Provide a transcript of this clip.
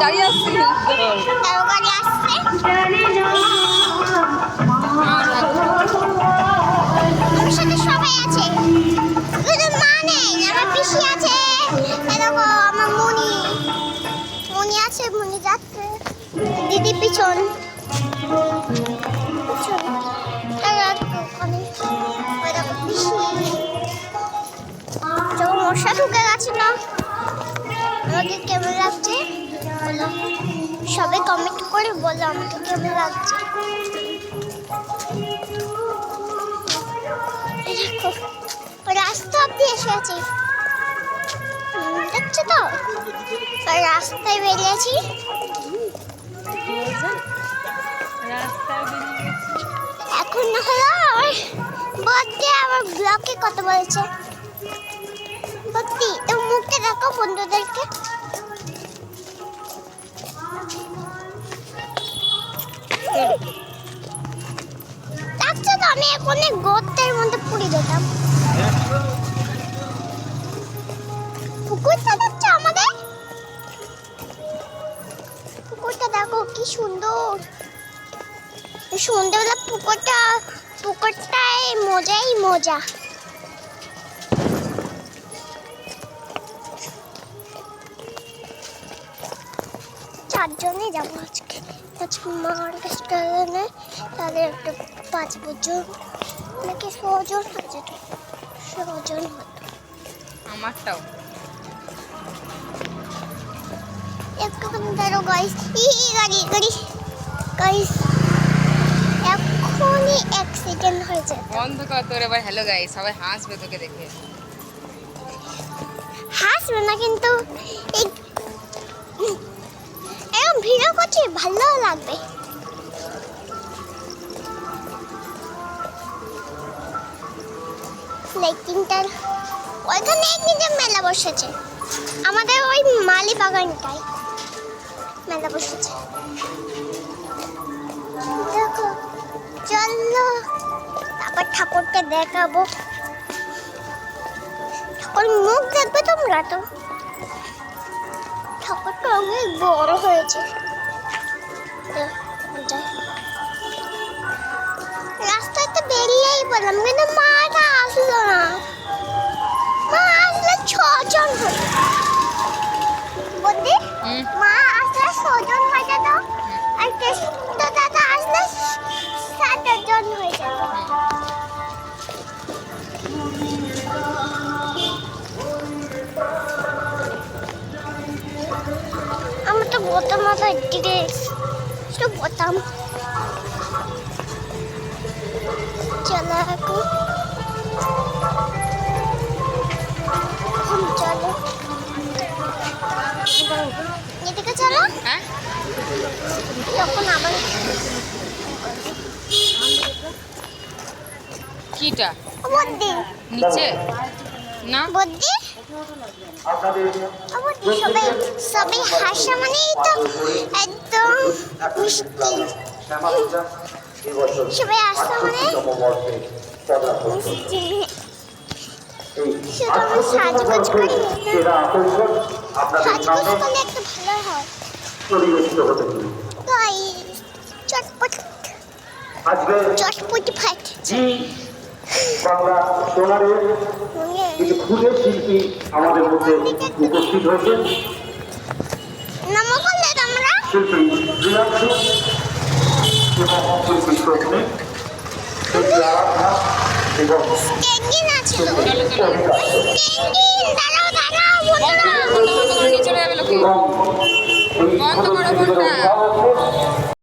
গাড়ি আসছে গাড়ি আসছে আমার সাথে সবাই আছে শুধু মা নেই আমার পিসি আছে দেখো আমার মনি আছে মনি যাচ্ছে দিদি পিছন যখন মশা ঢুকে গেছে না আমাকে কেমন লাগছে বলো সবাই কমেন্ট করে বলো আমাকে কেমন লাগছে দেখো রাস্তা অব্দি এসে আছি দেখছো তো রাস্তায় বেরিয়েছি এখন হলো বলতে আমার ব্লগে কথা বলছে ভক্তি তো মুখে দেখো বন্ধুদেরকে দেখছো তো আমি এখন গর্তের মধ্যে পড়ে যেতাম পুকুরটা দেখছো আমাদের পুকুরটা দেখো কি সুন্দর সন্ধ্যেবেলা পুকুরটায় মজাই মজা চারজনে যাবো আজকে মার রেস্টুরেন্টে তাদের একটা 5 বছর নাকি 6 জন আছে তো 6 জন মতো আমারটাও একটু দাঁড়ো গাইস গাড়ি গাইস এখনই অ্যাক্সিডেন্ট হয়েছে বন্ধ কর তোর এবার হ্যালো গাইস সবাই হাসবে তোকে দেখে হাসবে না কিন্তু এরকম ভিডিও করছি ভালো লাগবে লাইটিংটার ওইখানে একদিন মেলা বসেছে আমাদের ওই মালি বাগানটায় মেলা বসেছে দেখো চলো তারপর ঠাকুরকে দেখাবো ঠাকুর মুখ দেখবে তোমরা তো ঠাকুরটা অনেক বড় হয়েছে রাস্তাতে বেরিয়েই বললাম কিন্তু মাটা আসলো না মা আসলে 6 জন হতো বুদ্ধি মা আসলে 6 জন হয়ে যেত আর কেষ্ট দাদা আসলে 7 জন হয়ে যেত আমি তো বোতাম মাথায় দিকে একটু বোতাম চলো এখন চলো এদিকে চলো হ্যাঁ তখন আবার কিটা বুদ্ধি নিচে না বুদ্ধি সবাই হাসা মানেই তো একদম মিষ্টি সবাই আসা মানে মিষ্টি শুধু আমি সাজগোজ করি সাজগোজ করলে একটু ভালো হয় তাই চটপট ফাট বাংলা সোনারের কিছু ক্ষুদে শিল্পী আমাদের মধ্যে উপস্থিত হয়েছেন নাম বললে তোমরা শিল্পী প্রিয়াংশু এবং শিল্পী সৌমিক শিল্পী আরাধনা এবং স্ট্যান্ডিং আছে স্ট্যান্ডিং দাঁড়াও বন্ধুরা নিচে যাবে লোকে এবং বন্ধ করো ফোনটা